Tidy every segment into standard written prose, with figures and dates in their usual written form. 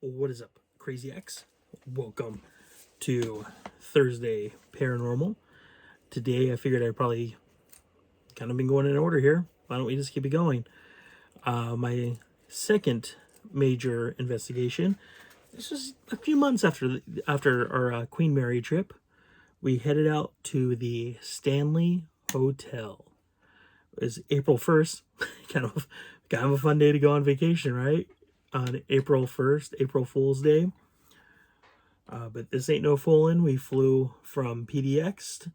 What is up, Crazy X? Welcome to Thursday Paranormal. Today I figured I'd probably kind of been going in order here. Why don't we just keep it going? My second major investigation. This was a few months after our Queen Mary trip. We headed out to the Stanley Hotel. It was April 1st. kind of a fun day to go on vacation, right? On April 1st, April Fool's Day. But this ain't no fooling. We flew from PDX.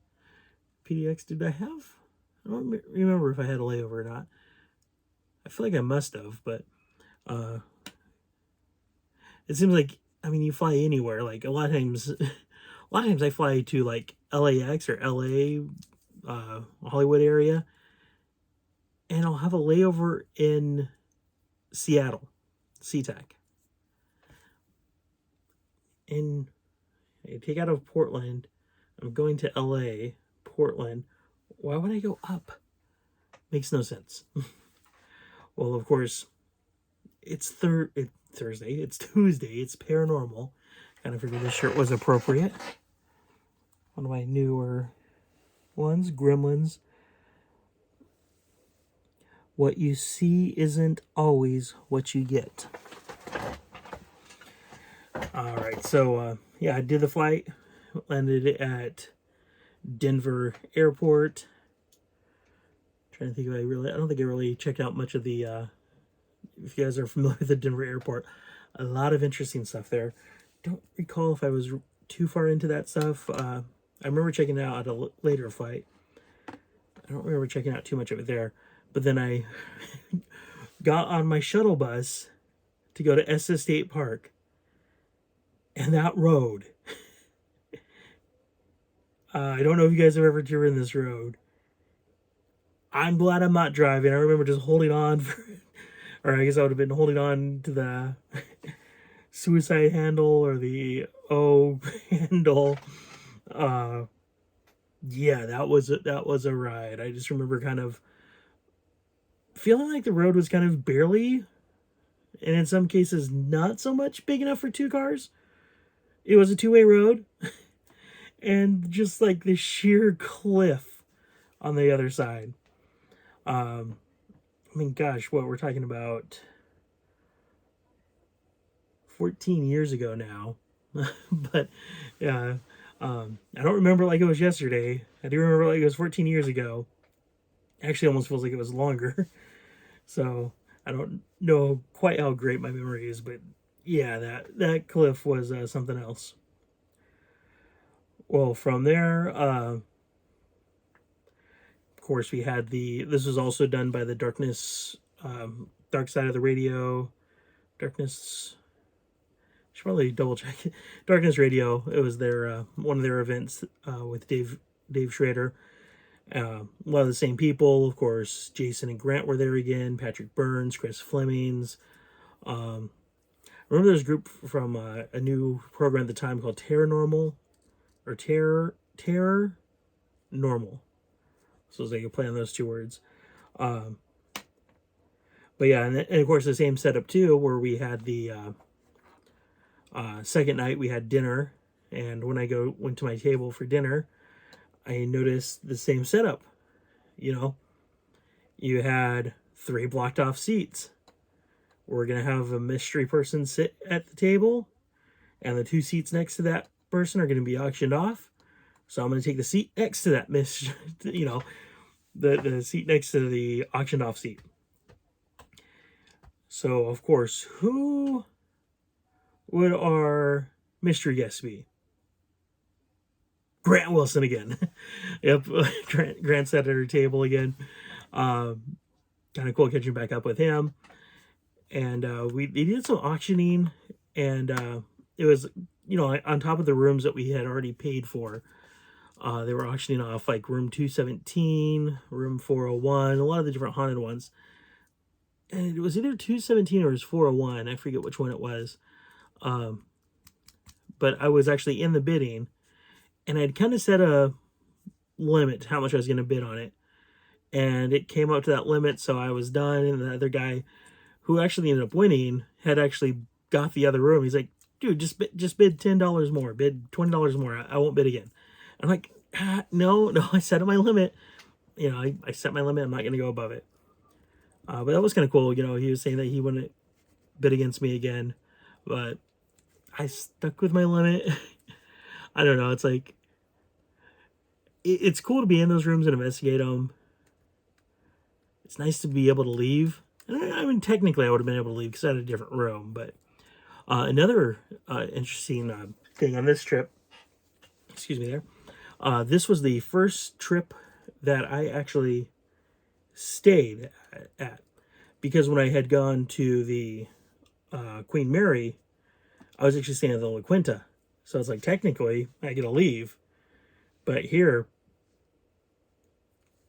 PDX, did I have? I don't remember if I had a layover or not. I feel like I must have, but it seems like, I mean, you fly anywhere. Like a lot of times I fly to like LAX or LA, Hollywood area, and I'll have a layover in Seattle, SeaTac. And I take out of Portland. I'm going to LA, Portland. Why would I go up? Makes no sense. Well, of course, it's Thursday. It's Tuesday. It's paranormal. Kind of figured this shirt was appropriate. One of my newer ones, Gremlins. What you see isn't always what you get. All right, so yeah, I did the flight. Landed at Denver Airport. Trying to think if I don't think I really checked out much of the, if you guys are familiar with the Denver Airport, a lot of interesting stuff there. Don't recall if I was too far into that stuff. I remember checking it out at a later flight. I don't remember checking out too much of it there. But then I got on my shuttle bus to go to Estes State Park. And that road, I don't know if you guys have ever driven this road. I'm glad I'm not driving. I remember just holding on or I guess I would have been holding on to the suicide handle or the O handle. Yeah, that was a ride. I just remember kind of feeling like the road was kind of barely, and in some cases not so much big enough for two cars. It was a two-way road, and just like the sheer cliff on the other side. I mean, gosh, what we're talking about 14 years ago now. But yeah, I don't remember like it was yesterday. I do remember like it was 14 years ago. Actually, almost feels like it was longer. So I don't know quite how great my memory is, but yeah, that cliff was something else. Well, from there, of course, we had this was also done by the Dark Side of the Radio, Darkness. Should probably double check it. Darkness Radio. It was their one of their events with Dave Schrader. A lot of the same people, of course. Jason and Grant were there again. Patrick Burns, Chris Flemings. I remember there's a group from a new program at the time called Paranormal, or Terror Normal. So it's like a play on those two words. But yeah, and of course the same setup too, where we had the second night we had dinner, and when I went to my table for dinner, I noticed the same setup. You know, you had 3 blocked off seats. We're going to have a mystery person sit at the table, and the 2 seats next to that person are going to be auctioned off. So I'm going to take the seat next to that the seat next to the auctioned off seat. So, of course, who would our mystery guest be? Grant Wilson again. Yep, Grant sat at her table again. Kind of cool catching back up with him. And they did some auctioning, and it was, on top of the rooms that we had already paid for. They were auctioning off like room 217, room 401, a lot of the different haunted ones. And it was either 217 or it was 401. I forget which one it was. But I was actually in the bidding, and I'd kind of set a limit to how much I was going to bid on it. And it came up to that limit, so I was done, and the other guy who actually ended up winning had actually got the other room. He's like, dude, just bid $10 more, bid $20 more. I won't bid again. I'm like, no, I set my limit. You know, I set my limit. I'm not going to go above it. But that was kind of cool. You know, he was saying that he wouldn't bid against me again, but I stuck with my limit. I don't know. It's like, it's cool to be in those rooms and investigate them. It's nice to be able to leave. I mean, technically, I would have been able to leave because I had a different room. But another interesting thing on this trip, excuse me there, this was the first trip that I actually stayed at. Because when I had gone to the Queen Mary, I was actually staying at the La Quinta. So it's like, technically, I get to leave. But here,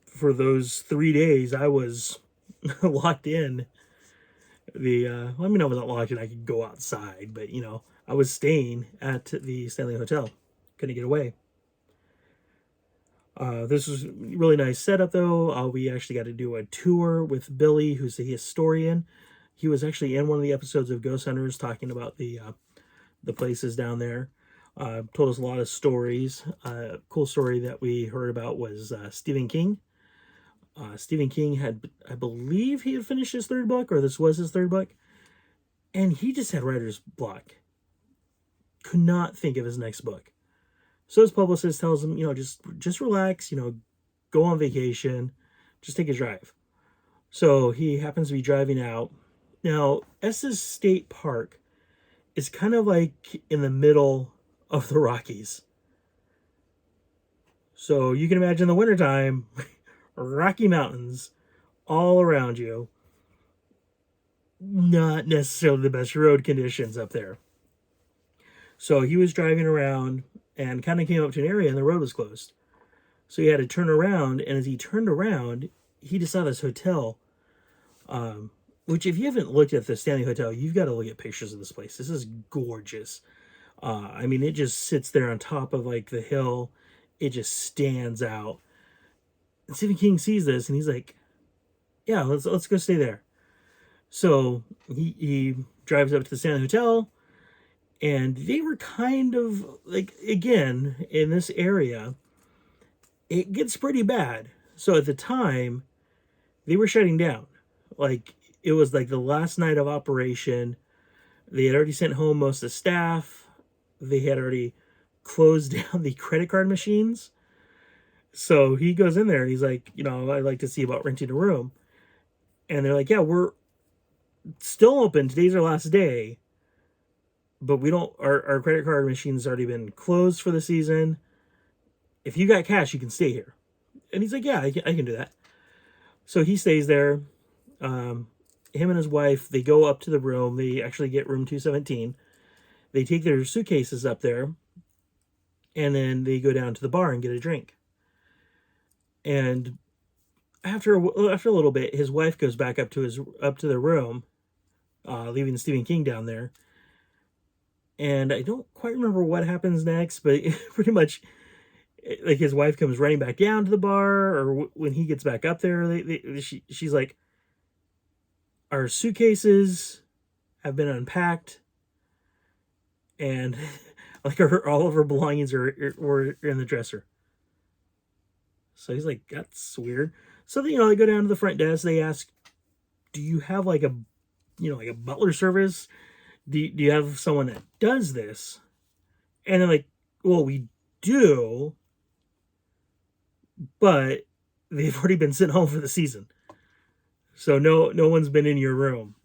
for those 3 days, I was locked in. I mean, I wasn't locked in. I could go outside. But, you know, I was staying at the Stanley Hotel. Couldn't get away. This was a really nice setup, though. We actually got to do a tour with Billy, who's the historian. He was actually in one of the episodes of Ghost Hunters talking about the places down there. Told us a lot of stories. Cool story that we heard about was Stephen King. Stephen King had, I believe he had finished his third book, or this was his third book, and he just had writer's block. Could not think of his next book. So his publicist tells him, you know, just relax, you know, go on vacation, just take a drive. So he happens to be driving out. Now, Estes State Park is kind of like in the middle of the Rockies. So you can imagine the wintertime, Rocky Mountains all around you. Not necessarily the best road conditions up there. So he was driving around and kind of came up to an area and the road was closed. So he had to turn around, and as he turned around, he just saw this hotel, which if you haven't looked at the Stanley Hotel, you've got to look at pictures of this place. This is gorgeous. I mean, it just sits there on top of like the hill. It just stands out. And Stephen King sees this and he's like, yeah, let's go stay there. So he drives up to the Stanley Hotel, and they were kind of like, again, in this area, it gets pretty bad. So at the time, they were shutting down. Like, it was like the last night of operation. They had already sent home most of the staff. They had already closed down the credit card machines. So he goes in there and he's like, you know, I'd like to see about renting a room. And they're like, yeah, we're still open. Today's our last day. But we don't, our credit card machine's already been closed for the season. If you got cash, you can stay here. And he's like, yeah, I can do that. So he stays there. Him and his wife, they go up to the room. They actually get room 217. They take their suitcases up there. And then they go down to the bar and get a drink. And after a little bit, his wife goes back up to the room, leaving Stephen King down there. And I don't quite remember what happens next, but pretty much, like, his wife comes running back down to the bar, or when he gets back up there, she's like, our suitcases have been unpacked, and like all of her belongings were in the dresser. So he's like, that's weird. So they go down to the front desk. They ask, do you have like a butler service? Do you have someone that does this? And they're like, well, we do, but they've already been sent home for the season. So no one's been in your room.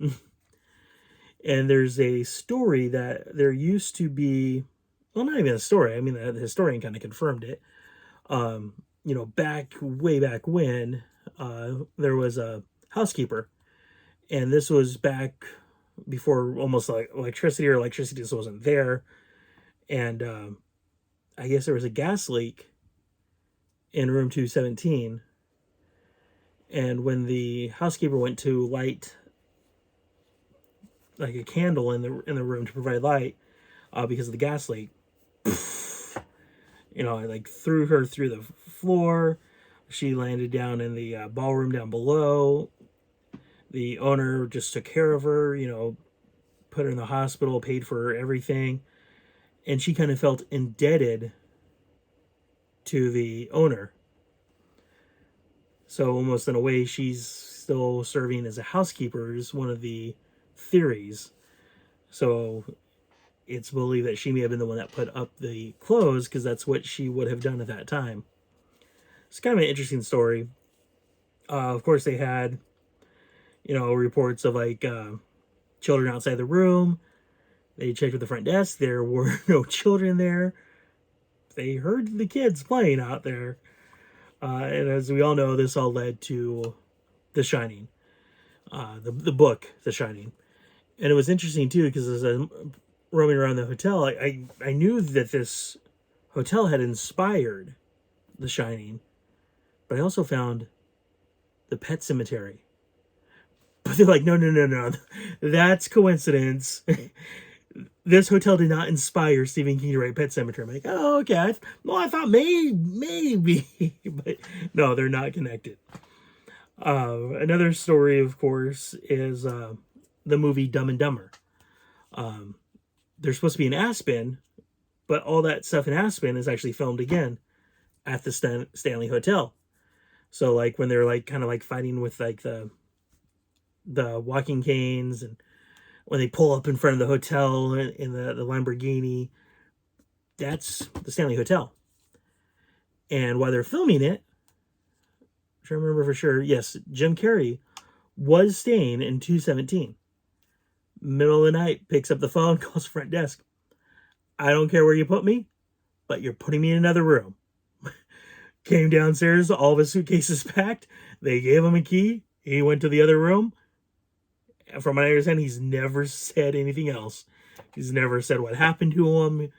And there's a story that there used to be, well, not even a story. I mean, the historian kind of confirmed it. Way back when, there was a housekeeper, and this was back before almost like electricity just wasn't there. And I guess there was a gas leak in room 217. And when the housekeeper went to light like a candle in the room to provide light, because of the gas leak, I like threw her through the floor. She landed down in the ballroom down below. The owner just took care of her, put her in the hospital, paid for everything, and she kind of felt indebted to the owner. So almost in a way, she's still serving as a housekeeper is one of the theories. So it's believed that she may have been the one that put up the clothes because that's what she would have done at that time. It's kind of an interesting story. Of course, they had, reports of like children outside the room. They checked with the front desk. There were no children there. They heard the kids playing out there. And as we all know, this all led to The Shining, the book, The Shining. And it was interesting, too, because as I'm roaming around the hotel, I knew that this hotel had inspired The Shining, but I also found the pet cemetery. But they're like, no. That's coincidence. This hotel did not inspire Stephen King to write Pet Sematary. I'm like, oh, okay. I thought maybe. But no, they're not connected. Another story, of course, is the movie Dumb and Dumber. There's supposed to be in Aspen, but all that stuff in Aspen is actually filmed again at the Stanley Hotel. So, like, when they're, like, kind of, like, fighting with, like, the walking canes, and when they pull up in front of the hotel in the Lamborghini, that's the Stanley Hotel. And while they're filming it, I'm trying to remember for sure, yes, Jim Carrey was staying in 217. Middle of the night, picks up the phone, calls the front desk. I don't care where you put me, but you're putting me in another room. Came downstairs, all of his suitcases packed. They gave him a key. He went to the other room. From what I understand, he's never said anything else. He's never said what happened to him.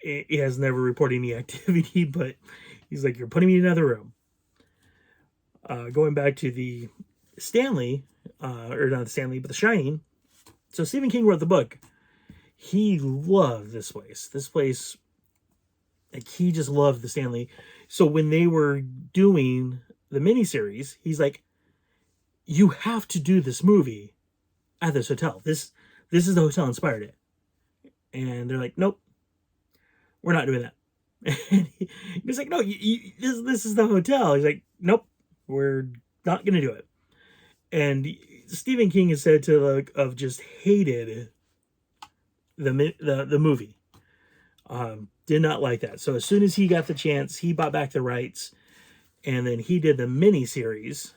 He has never reported any activity, but he's like, you're putting me in another room. Going back to the Stanley, or not the Stanley, but The Shining. So Stephen King wrote the book. He loved this place. This place, like, he just loved the Stanley. So when they were doing the miniseries, he's like, you have to do this movie at this hotel. This is the hotel inspired it. And they're like, nope, we're not doing that. And he's like, no, this is the hotel. He's like, nope, we're not going to do it. And Stephen King is said to have just hated the movie. Did not like that. So as soon as he got the chance, he bought back the rights, and then he did the mini series,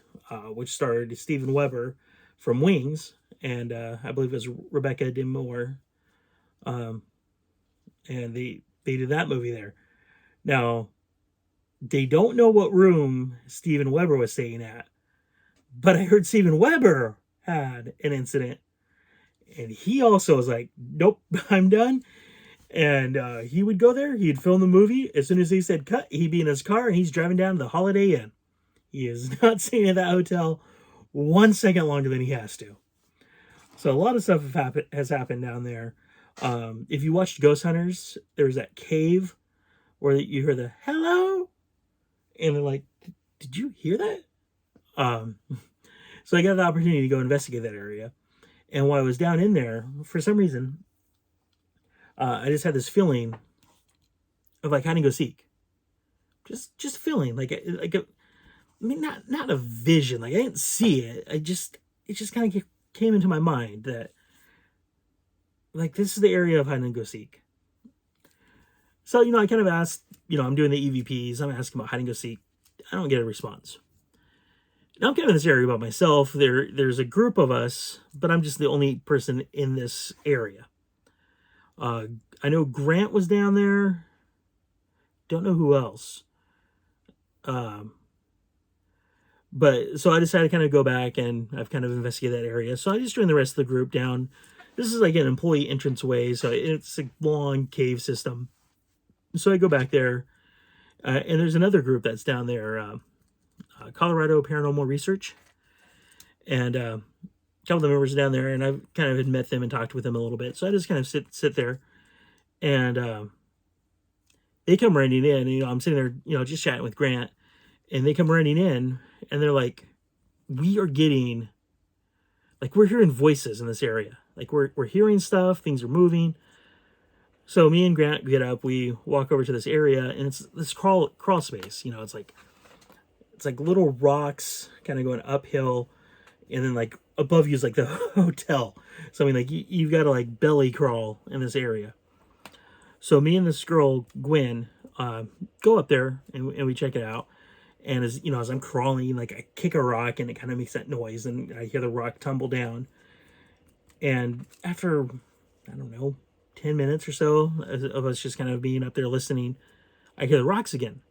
which starred Steven Weber from Wings, and I believe it was Rebecca De Moore, and they did that movie there. Now, they don't know what room Steven Weber was staying at, but I heard Steven Weber had an incident, and he also was like, nope, I'm done. And he would go there, he'd film the movie. As soon as he said cut, he'd be in his car, and he's driving down to the Holiday Inn. He is not staying at that hotel 1 second longer than he has to. So a lot of stuff has happened down there. If you watched Ghost Hunters, there's that cave where you hear the hello, and they're like, did you hear that? So I got the opportunity to go investigate that area. And while I was down in there, for some reason, I just had this feeling of like hide and go seek. Just feeling like not a vision. Like I didn't see it. It just kind of came into my mind that like this is the area of hide and go seek. So, I kind of asked, I'm doing the EVPs. I'm asking about hide and go seek. I don't get a response. Now I'm kind of in this area by myself. There's a group of us, but I'm just the only person in this area. I know Grant was down there. Don't know who else. But so I decided to kind of go back, and I've kind of investigated that area. So I just joined the rest of the group down. This is like an employee entrance way, so it's a long cave system. So I go back there, and there's another group that's down there, Colorado Paranormal Research, and a couple of the members are down there, and I've kind of had met them and talked with them a little bit. So I just kind of sit there, and they come running in, and I'm sitting there, just chatting with Grant, and they come running in, and they're like, we're hearing voices in this area. Like we're hearing stuff, things are moving. So me and Grant get up, we walk over to this area, and it's this crawl space. It's like little rocks kind of going uphill, and then like above you is like the hotel. So I mean, like you've got to like belly crawl in this area. So me and this girl Gwen go up there and we check it out. And as I'm crawling, like I kick a rock and it kind of makes that noise, and I hear the rock tumble down. And after, I don't know, 10 minutes or so of us just kind of being up there listening, I hear the rocks again.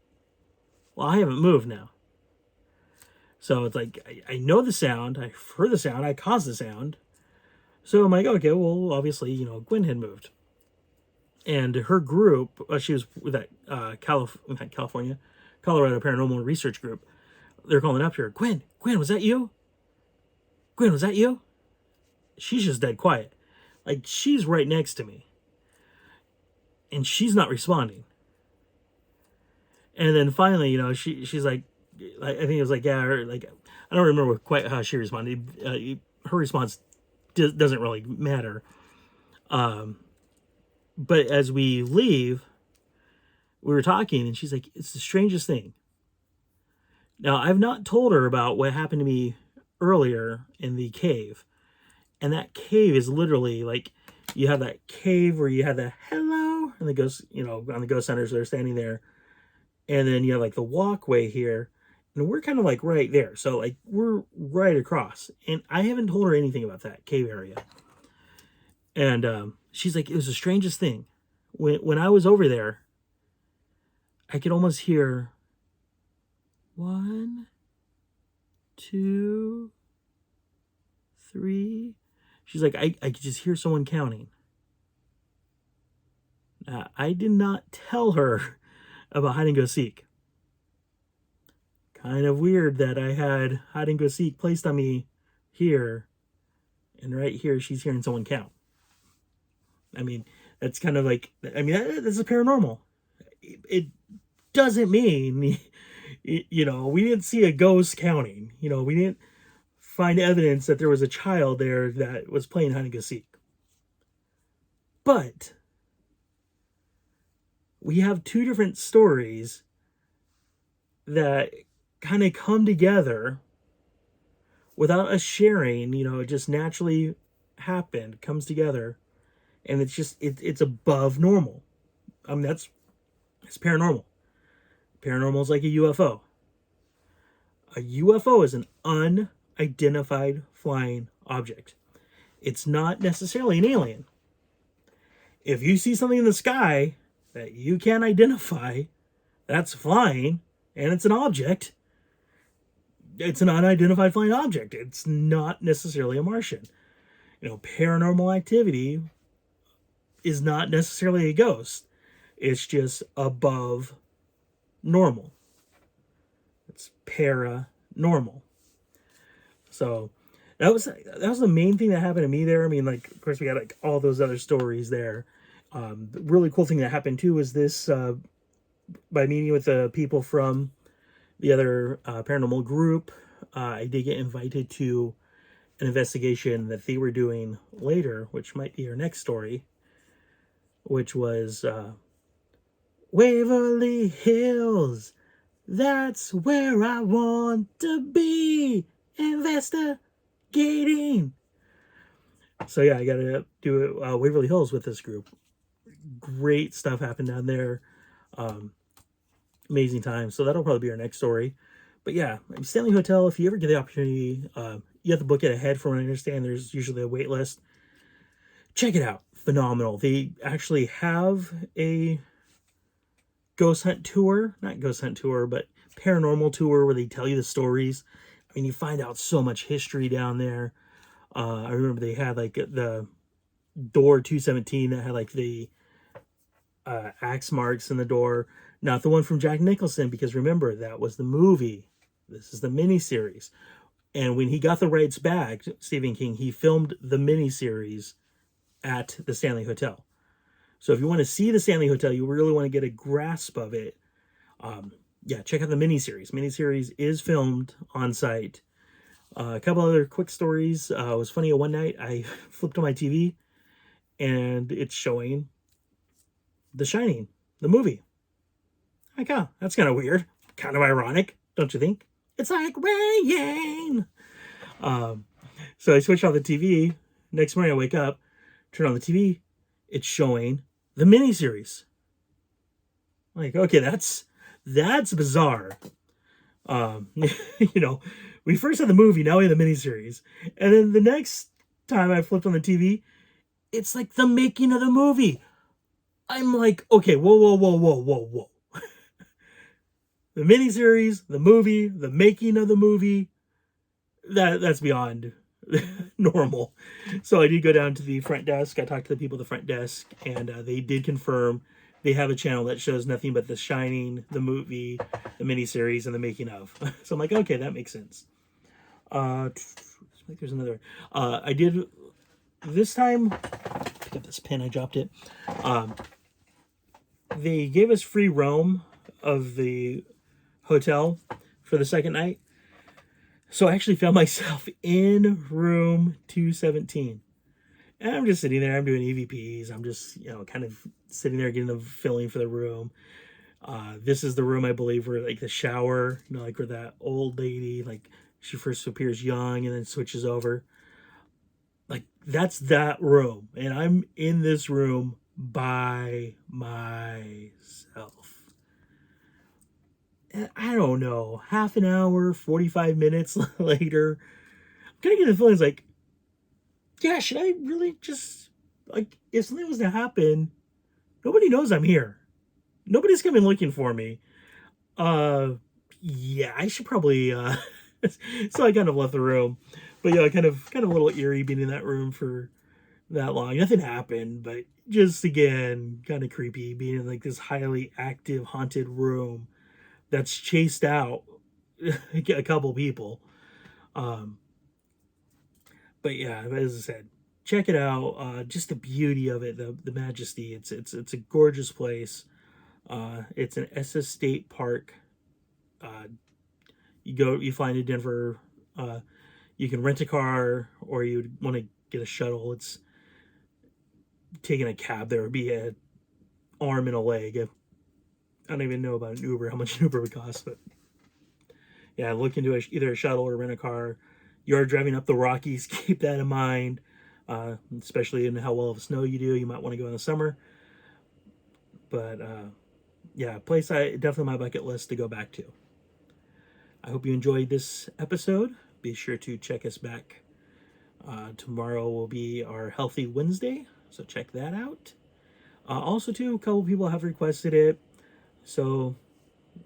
Well, I haven't moved now. So it's like, I know the sound, I've heard the sound, I caused the sound. So I'm like, okay, well, obviously, Gwen had moved. And her group, she was with that Colorado Paranormal Research Group. They're calling up here, Gwen, was that you? Gwen, was that you? She's just dead quiet. Like, she's right next to me. And she's not responding. And then finally, she's like, I think it was like, yeah, or like, I don't remember quite how she responded. Her response doesn't really matter. But as we leave, we were talking, and she's like, it's the strangest thing. Now, I've not told her about what happened to me earlier in the cave. And that cave is literally like, you have that cave where you have the hello, and the ghost, on the ghost hunters, they're standing there. And then you have like the walkway here, and we're kind of like right there. So like we're right across, and I haven't told her anything about that cave area. And she's like, it was the strangest thing. When I was over there, I could almost hear 1, 2, 3. She's like, I could just hear someone counting. I did not tell her about hide and go seek. Kind of weird that I had hide and go seek placed on me here, and right here she's hearing someone count. I mean, that's kind of like, that's a paranormal. It doesn't mean, we didn't see a ghost counting. We didn't find evidence that there was a child there that was playing hide and go seek. But we have two different stories that kind of come together without us sharing. It just naturally happened, comes together, and it's just it's above normal. It's paranormal. Paranormal is like a UFO. A UFO is an unidentified flying object. It's not necessarily an alien. If you see something in the sky that you can't identify that's flying, and it's an object, it's an unidentified flying object. It's not necessarily a Martian. Paranormal activity is not necessarily a ghost. It's just above normal. It's paranormal. So that was the main thing that happened to me there. Of course, we got like all those other stories there. The really cool thing that happened too was this, by meeting with the people from the other paranormal group, I did get invited to an investigation that they were doing later, which might be our next story, which was Waverly Hills. That's where I want to be, investigating. So yeah, I got to do Waverly Hills with this group. Great stuff happened down there. Amazing time. So that'll probably be our next story. But yeah, Stanley Hotel, if you ever get the opportunity, you have to book it ahead. From what I understand, there's usually a wait list. Check it out. Phenomenal. They actually have a ghost hunt tour. Not ghost hunt tour, but paranormal tour where they tell you the stories. You find out so much history down there. I remember they had like the door 217 that had like the axe marks in the door. Not the one from Jack Nicholson, because remember, that was the movie. This is the miniseries. And when he got the rights back, Stephen King, he filmed the miniseries at the Stanley Hotel. So if you want to see the Stanley Hotel, you really want to get a grasp of it. Check out the miniseries. Miniseries is filmed on site. A couple other quick stories. It was funny. One night I flipped on my TV and it's showing The Shining, the movie. Like, oh, that's kind of weird. Kind of ironic, don't you think? It's like rain. Um, so I switched on the TV. Next morning I wake up, turn on the TV. It's showing the miniseries. Like, okay, that's bizarre. You know, we first had the movie, now we have the miniseries. And then the next time I flipped on the TV, it's like the making of the movie. I'm like, okay, whoa. The miniseries, the movie, the making of the movie, that's beyond normal. So I did go down to the front desk. I talked to the people at the front desk, and they did confirm they have a channel that shows nothing but The Shining, the movie, the miniseries, and the making of. So I'm like, okay, that makes sense. I think there's another. I did this time. Pick up this pen. I dropped it. They gave us free roam of the hotel for the second night. So I actually found myself in room 217. And I'm just sitting there. I'm doing EVPs. I'm just, kind of sitting there getting the feeling for the room. This is the room, I believe, where, like, the shower, like where that old lady, like, she first appears young and then switches over. Like, that's that room. And I'm in this room by myself. And I don't know, half an hour, 45 minutes later, I'm kind of getting the feelings like, yeah, should I really just, like, if something was to happen, nobody knows I'm here. Nobody's coming looking for me. Yeah, I should probably, so I kind of left the room. But yeah, kind of a little eerie being in that room for that long. Nothing happened, but just, again, kind of creepy being in, like, this highly active, haunted room that's chased out a couple people. But yeah, as I said, check it out. Just the beauty of it, the majesty. It's a gorgeous place. It's an Estes State Park. You fly into Denver. You can rent a car, or you want to get a shuttle. It's taking a cab. There would be an arm and a leg. I don't even know about an Uber, how much an Uber would cost, but yeah, look into either a shuttle or rent a car. You are driving up the Rockies. Keep that in mind, especially in how well of snow you do. You might want to go in the summer. But yeah, place definitely my bucket list to go back to. I hope you enjoyed this episode. Be sure to check us back. Tomorrow will be our Healthy Wednesday, so check that out. Also, too, a couple people have requested it, so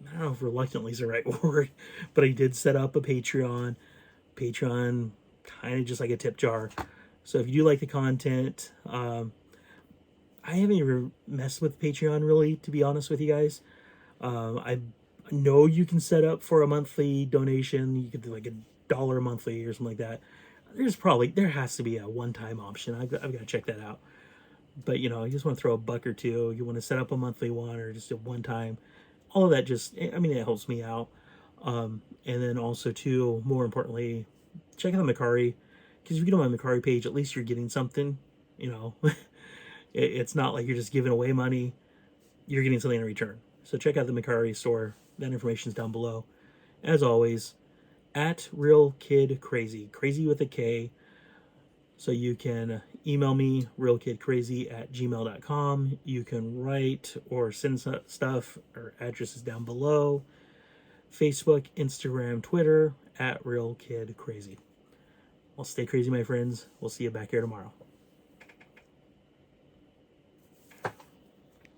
I don't know if reluctantly is the right word, but I did set up a Patreon. Patreon, kind of just like a tip jar. So if you do like the content, I haven't even messed with Patreon really, to be honest with you guys. I know you can set up for a monthly donation. You could do like $1 monthly or something like that. There has to be a one-time option. I've got to check that out. But, you just want to throw a buck or two. You want to set up a monthly one or just a one-time. All of that it helps me out. And then also, too, more importantly, check out the Mercari. Because if you get on my Mercari page, at least you're getting something. It's not like you're just giving away money. You're getting something in return. So check out the Mercari store. That information's down below. As always, at RealKidKrazy. Crazy with a K. So you can email me, realkidkrazy@gmail.com. You can write or send stuff. Our address is down below. Facebook, Instagram, Twitter, at RealKidKrazy. Well, stay crazy, my friends. We'll see you back here tomorrow.